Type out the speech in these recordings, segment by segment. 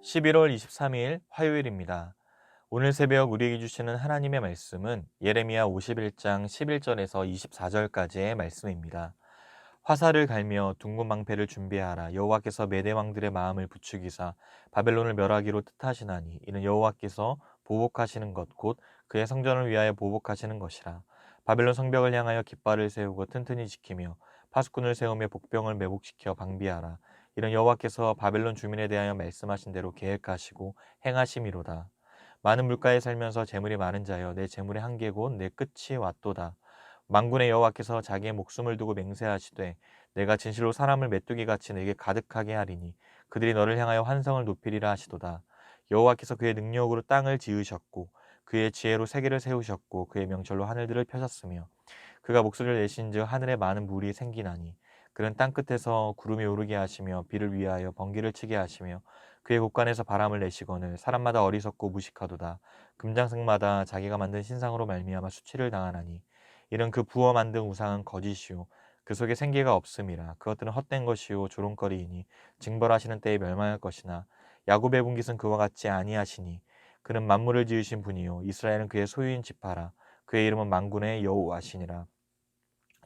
11월 23일 화요일입니다. 오늘 새벽 우리에게 주시는 하나님의 말씀은 예레미야 51장 11절에서 24절까지의 말씀입니다. 화살을 갈며 둥근 방패를 준비하라. 여호와께서 메대 왕들의 마음을 부추기사 바벨론을 멸하기로 뜻하시나니 이는 여호와께서 보복하시는 것 곧 그의 성전을 위하여 보복하시는 것이라. 바벨론 성벽을 향하여 깃발을 세우고 튼튼히 지키며 파수꾼을 세우며 복병을 매복시켜 방비하라. 이는 여호와께서 바벨론 주민에 대하여 말씀하신 대로 계획하시고 행하심이로다. 많은 물가에 살면서 재물이 많은 자여 내 재물의 한계 곧 내 끝이 왔도다. 만군의 여호와께서 자기의 목숨을 두고 맹세하시되 내가 진실로 사람을 메뚜기같이 내게 가득하게 하리니 그들이 너를 향하여 환성을 높이리라 하시도다. 여호와께서 그의 능력으로 땅을 지으셨고 그의 지혜로 세계를 세우셨고 그의 명철로 하늘들을 펴셨으며 그가 목소리를 내신즉 하늘에 많은 물이 생기나니 그는 땅끝에서 구름이 오르게 하시며 비를 위하여 번개를 치게 하시며 그의 곳간에서 바람을 내시거늘 사람마다 어리석고 무식하도다. 금장색마다 자기가 만든 신상으로 말미암아 수치를 당하나니 이는 그 부어 만든 우상은 거짓이요 그 속에 생기가 없음이라. 그것들은 헛된 것이요 조롱거리이니 징벌하시는 때에 멸망할 것이나 야곱의 분깃은 그와 같지 아니하시니 그는 만물을 지으신 분이요 이스라엘은 그의 소유인 지파라. 그의 이름은 만군의 여호와시니라.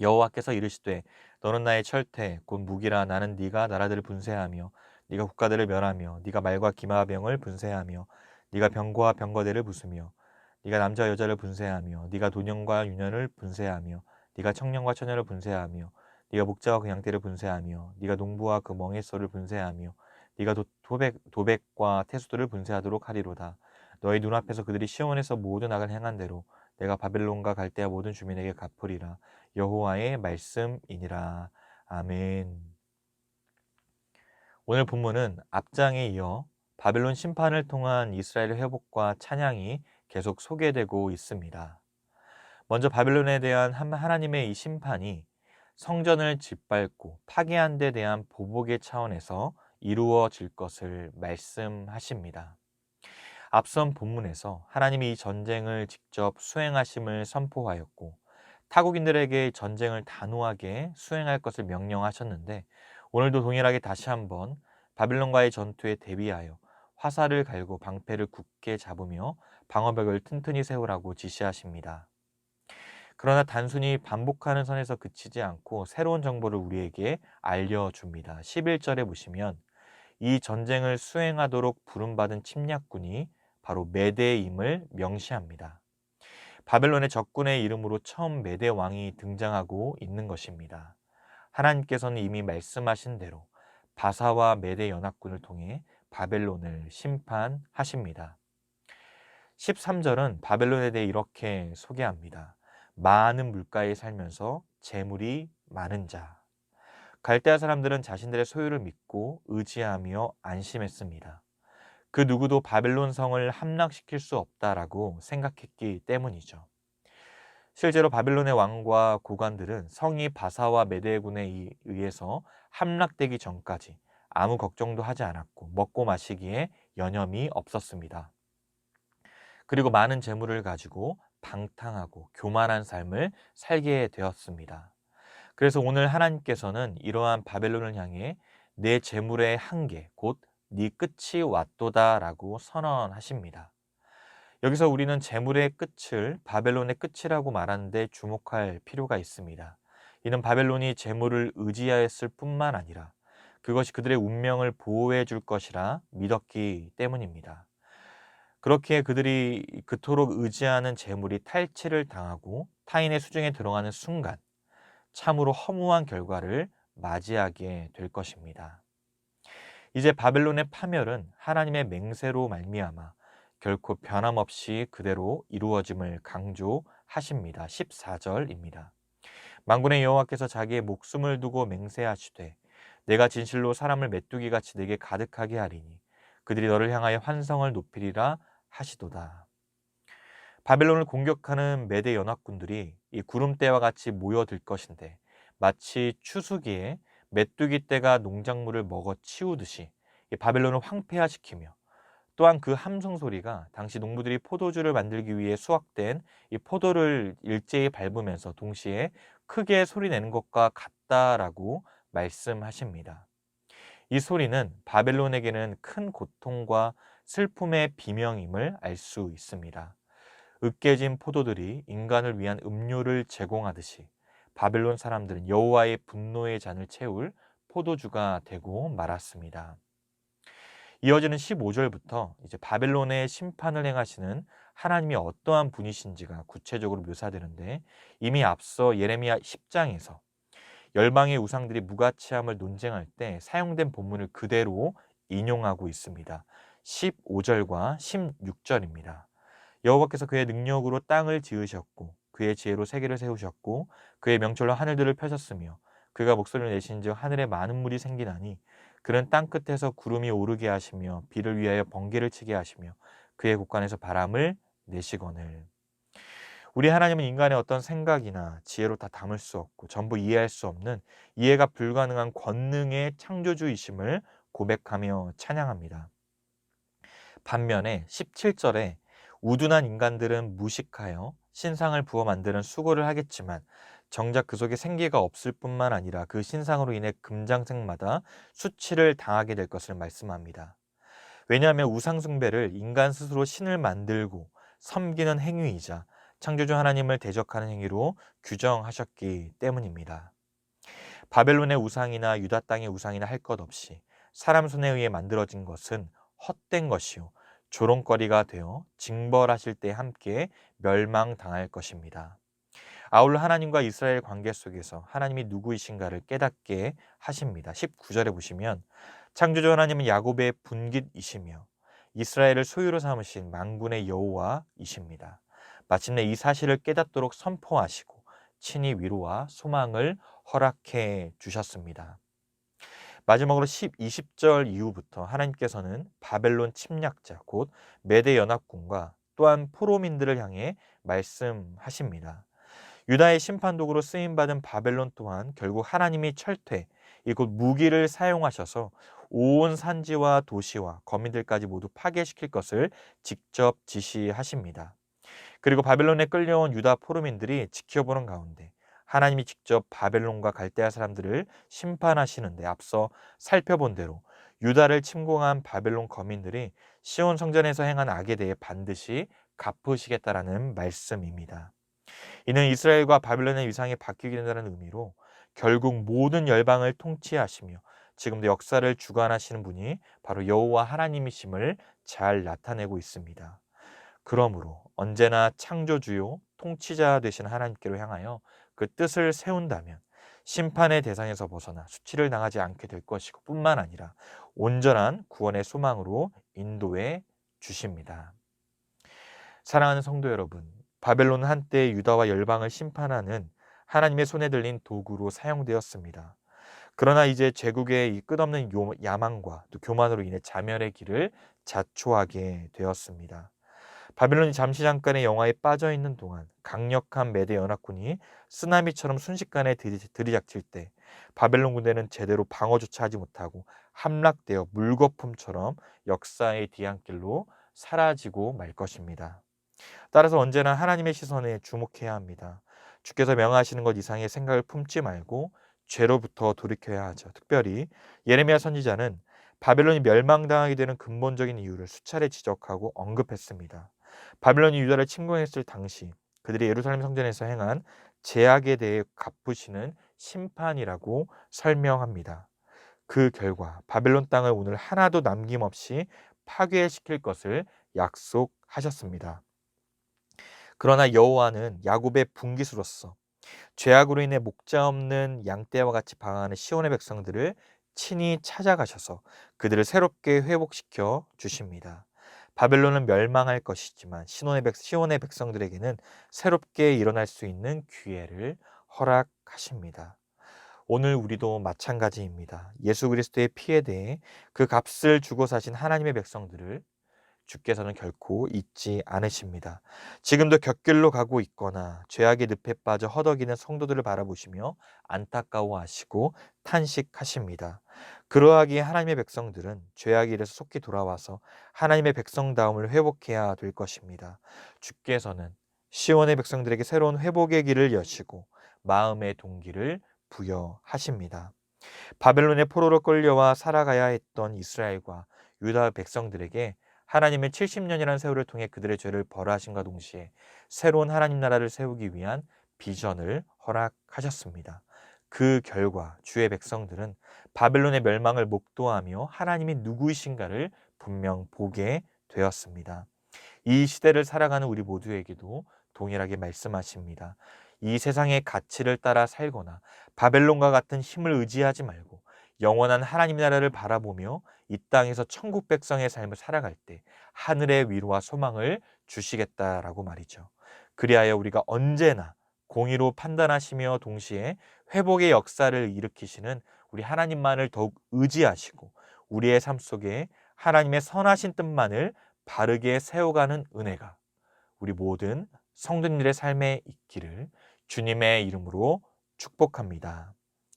여호와께서 이르시되 너는 나의 철퇴 곧 무기라. 나는 네가 나라들을 분쇄하며 네가 국가들을 멸하며 네가 말과 기마와 병을 분쇄하며 네가 병거와 병거대를 부수며 네가 남자와 여자를 분쇄하며 네가 도년과 유년을 분쇄하며 네가 청년과 처녀를 분쇄하며 네가 목자와 그 양떼를 분쇄하며 네가 농부와 그 멍에소를 분쇄하며 네가 도백과 태수들을 분쇄하도록 하리로다. 너희 눈앞에서 그들이 시온에서 모든 악을 행한 대로 내가 바벨론과 갈대아 모든 주민에게 갚으리라. 여호와의 말씀이니라. 아멘. 오늘 본문은 앞장에 이어 바벨론 심판을 통한 이스라엘의 회복과 찬양이 계속 소개되고 있습니다. 먼저 바벨론에 대한 하나님의 이 심판이 성전을 짓밟고 파괴한 데 대한 보복의 차원에서 이루어질 것을 말씀하십니다. 앞선 본문에서 하나님이 이 전쟁을 직접 수행하심을 선포하였고 타국인들에게 전쟁을 단호하게 수행할 것을 명령하셨는데 오늘도 동일하게 다시 한번 바빌론과의 전투에 대비하여 화살을 갈고 방패를 굳게 잡으며 방어벽을 튼튼히 세우라고 지시하십니다. 그러나 단순히 반복하는 선에서 그치지 않고 새로운 정보를 우리에게 알려줍니다. 11절에 보시면 이 전쟁을 수행하도록 부름받은 침략군이 바로 메대임을 명시합니다. 바벨론의 적군의 이름으로 처음 메대 왕이 등장하고 있는 것입니다. 하나님께서는 이미 말씀하신 대로 바사와 메대 연합군을 통해 바벨론을 심판하십니다. 13절은 바벨론에 대해 이렇게 소개합니다. 많은 물가에 살면서 재물이 많은 자. 갈대아 사람들은 자신들의 소유를 믿고 의지하며 안심했습니다. 그 누구도 바벨론 성을 함락시킬 수 없다라고 생각했기 때문이죠. 실제로 바벨론의 왕과 고관들은 성이 바사와 메대군에 의해서 함락되기 전까지 아무 걱정도 하지 않았고 먹고 마시기에 여념이 없었습니다. 그리고 많은 재물을 가지고 방탕하고 교만한 삶을 살게 되었습니다. 그래서 오늘 하나님께서는 이러한 바벨론을 향해 내 재물의 한계, 곧 네 끝이 왔도다라고 선언하십니다. 여기서 우리는 재물의 끝을 바벨론의 끝이라고 말하는데 주목할 필요가 있습니다. 이는 바벨론이 재물을 의지하였을 뿐만 아니라 그것이 그들의 운명을 보호해 줄 것이라 믿었기 때문입니다. 그렇기에 그들이 그토록 의지하는 재물이 탈취를 당하고 타인의 수중에 들어가는 순간 참으로 허무한 결과를 맞이하게 될 것입니다. 이제 바벨론의 파멸은 하나님의 맹세로 말미암아 결코 변함없이 그대로 이루어짐을 강조하십니다. 14절입니다. 만군의 여호와께서 자기의 목숨을 두고 맹세하시되 내가 진실로 사람을 메뚜기같이 내게 가득하게 하리니 그들이 너를 향하여 환성을 높이리라 하시도다. 바벨론을 공격하는 메대 연합군들이 이 구름대와 같이 모여들 것인데 마치 추수기에 메뚜기 떼가 농작물을 먹어 치우듯이 이 바벨론을 황폐화시키며 또한 그 함성 소리가 당시 농부들이 포도주를 만들기 위해 수확된 이 포도를 일제히 밟으면서 동시에 크게 소리내는 것과 같다라고 말씀하십니다. 이 소리는 바벨론에게는 큰 고통과 슬픔의 비명임을 알 수 있습니다. 으깨진 포도들이 인간을 위한 음료를 제공하듯이 바벨론 사람들은 여호와의 분노의 잔을 채울 포도주가 되고 말았습니다. 이어지는 15절부터 이제 바벨론의 심판을 행하시는 하나님이 어떠한 분이신지가 구체적으로 묘사되는데, 이미 앞서 예레미야 10장에서 열방의 우상들이 무가치함을 논쟁할 때 사용된 본문을 그대로 인용하고 있습니다. 15절과 16절입니다. 여호와께서 그의 능력으로 땅을 지으셨고 그의 지혜로 세계를 세우셨고 그의 명철로 하늘들을 펴셨으며 그가 목소리를 내신즉 하늘에 많은 물이 생기나니 그는 땅 끝에서 구름이 오르게 하시며 비를 위하여 번개를 치게 하시며 그의 곳간에서 바람을 내시거늘. 우리 하나님은 인간의 어떤 생각이나 지혜로 다 담을 수 없고 전부 이해할 수 없는 이해가 불가능한 권능의 창조주이심을 고백하며 찬양합니다. 반면에 17절에 우둔한 인간들은 무식하여 신상을 부어 만드는 수고를 하겠지만 정작 그 속에 생기가 없을 뿐만 아니라 그 신상으로 인해 금장색마다 수치를 당하게 될 것을 말씀합니다. 왜냐하면 우상 숭배를 인간 스스로 신을 만들고 섬기는 행위이자 창조주 하나님을 대적하는 행위로 규정하셨기 때문입니다. 바벨론의 우상이나 유다 땅의 우상이나 할 것 없이 사람 손에 의해 만들어진 것은 헛된 것이요 조롱거리가 되어 징벌하실 때 함께 멸망당할 것입니다. 아울러 하나님과 이스라엘 관계 속에서 하나님이 누구이신가를 깨닫게 하십니다. 19절에 보시면 창조주 하나님은 야곱의 분깃이시며 이스라엘을 소유로 삼으신 만군의 여호와이십니다. 마침내 이 사실을 깨닫도록 선포하시고 친히 위로와 소망을 허락해 주셨습니다. 마지막으로 20절 이후부터 하나님께서는 바벨론 침략자 곧 메대 연합군과 또한 포로민들을 향해 말씀하십니다. 유다의 심판 도구로 쓰임받은 바벨론 또한 결국 하나님이 철퇴, 이곳 무기를 사용하셔서 온 산지와 도시와 거민들까지 모두 파괴시킬 것을 직접 지시하십니다. 그리고 바벨론에 끌려온 유다 포로민들이 지켜보는 가운데 하나님이 직접 바벨론과 갈대아 사람들을 심판하시는데 앞서 살펴본 대로 유다를 침공한 바벨론 거민들이 시온 성전에서 행한 악에 대해 반드시 갚으시겠다라는 말씀입니다. 이는 이스라엘과 바벨론의 위상이 바뀌게 된다는 의미로 결국 모든 열방을 통치하시며 지금도 역사를 주관하시는 분이 바로 여호와 하나님이심을 잘 나타내고 있습니다. 그러므로 언제나 창조주요 통치자 되신 하나님께로 향하여 그 뜻을 세운다면 심판의 대상에서 벗어나 수치를 당하지 않게 될 것이고 뿐만 아니라 온전한 구원의 소망으로 인도해 주십니다. 사랑하는 성도 여러분, 바벨론은 한때 유다와 열방을 심판하는 하나님의 손에 들린 도구로 사용되었습니다. 그러나 이제 제국의 이 끝없는 야망과 또 교만으로 인해 자멸의 길을 자초하게 되었습니다. 바벨론이 잠깐의 영화에 빠져 있는 동안 강력한 메대 연합군이 쓰나미처럼 순식간에 들이닥칠 때 바벨론 군대는 제대로 방어조차 하지 못하고 함락되어 물거품처럼 역사의 뒤안길로 사라지고 말 것입니다. 따라서 언제나 하나님의 시선에 주목해야 합니다. 주께서 명하시는 것 이상의 생각을 품지 말고 죄로부터 돌이켜야 하죠. 특별히 예레미야 선지자는 바벨론이 멸망당하게 되는 근본적인 이유를 수차례 지적하고 언급했습니다. 바벨론이 유다를 침공했을 당시 그들이 예루살렘 성전에서 행한 제약에 대해 갚으시는 심판이라고 설명합니다. 그 결과 바벨론 땅을 오늘 하나도 남김없이 파괴시킬 것을 약속하셨습니다. 그러나 여호와는 야곱의 분깃으로서 죄악으로 인해 목자 없는 양떼와 같이 방황하는 시온의 백성들을 친히 찾아가셔서 그들을 새롭게 회복시켜 주십니다. 바벨론은 멸망할 것이지만 시온의 백성들에게는 새롭게 일어날 수 있는 기회를 허락하십니다. 오늘 우리도 마찬가지입니다. 예수 그리스도의 피에 대해 그 값을 주고 사신 하나님의 백성들을 주께서는 결코 잊지 않으십니다. 지금도 곁길로 가고 있거나 죄악의 늪에 빠져 허덕이는 성도들을 바라보시며 안타까워하시고 탄식하십니다. 그러하기에 하나님의 백성들은 죄악의 일에서 속히 돌아와서 하나님의 백성다움을 회복해야 될 것입니다. 주께서는 시온의 백성들에게 새로운 회복의 길을 여시고 마음의 동기를 부여하십니다. 바벨론의 포로로 끌려와 살아가야 했던 이스라엘과 유다 백성들에게 하나님은 70년이라는 세월을 통해 그들의 죄를 벌하심과 동시에 새로운 하나님 나라를 세우기 위한 비전을 허락하셨습니다. 그 결과 주의 백성들은 바벨론의 멸망을 목도하며 하나님이 누구이신가를 분명 보게 되었습니다. 이 시대를 살아가는 우리 모두에게도 동일하게 말씀하십니다. 이 세상의 가치를 따라 살거나 바벨론과 같은 힘을 의지하지 말고 영원한 하나님 나라를 바라보며 이 땅에서 천국 백성의 삶을 살아갈 때 하늘의 위로와 소망을 주시겠다라고 말이죠. 그리하여 우리가 언제나 공의로 판단하시며 동시에 회복의 역사를 일으키시는 우리 하나님만을 더욱 의지하시고 우리의 삶 속에 하나님의 선하신 뜻만을 바르게 세워가는 은혜가 우리 모든 성도님들의 삶에 있기를 주님의 이름으로 축복합니다.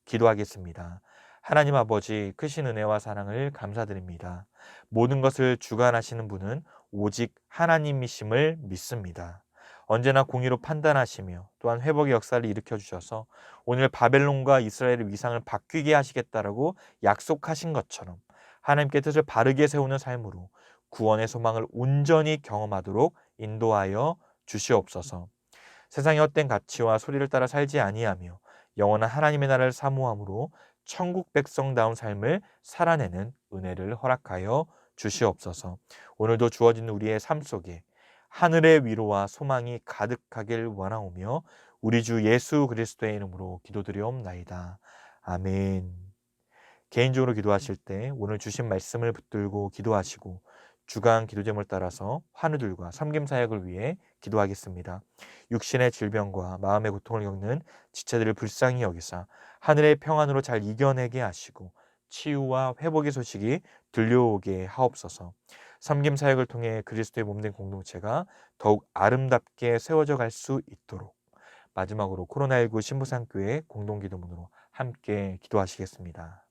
기도하겠습니다. 하나님 아버지 크신 은혜와 사랑을 감사드립니다. 모든 것을 주관하시는 분은 오직 하나님이심을 믿습니다. 언제나 공의로 판단하시며 또한 회복의 역사를 일으켜 주셔서 오늘 바벨론과 이스라엘의 위상을 바뀌게 하시겠다라고 약속하신 것처럼 하나님께 뜻을 바르게 세우는 삶으로 구원의 소망을 온전히 경험하도록 인도하여 주시옵소서. 세상의 헛된 가치와 소리를 따라 살지 아니하며 영원한 하나님의 나라를 사모함으로 천국 백성다운 삶을 살아내는 은혜를 허락하여 주시옵소서. 오늘도 주어진 우리의 삶 속에 하늘의 위로와 소망이 가득하길 원하오며 우리 주 예수 그리스도의 이름으로 기도드리옵나이다. 아멘. 개인적으로 기도하실 때 오늘 주신 말씀을 붙들고 기도하시고 주간 기도 제목을 따라서 환우들과 섬김 사역을 위해 기도하겠습니다. 육신의 질병과 마음의 고통을 겪는 지체들을 불쌍히 여기사 하늘의 평안으로 잘 이겨내게 하시고 치유와 회복의 소식이 들려오게 하옵소서. 섬김 사역을 통해 그리스도의 몸된 공동체가 더욱 아름답게 세워져 갈 수 있도록 마지막으로 코로나19 신부산교회 공동기도문으로 함께 기도하시겠습니다.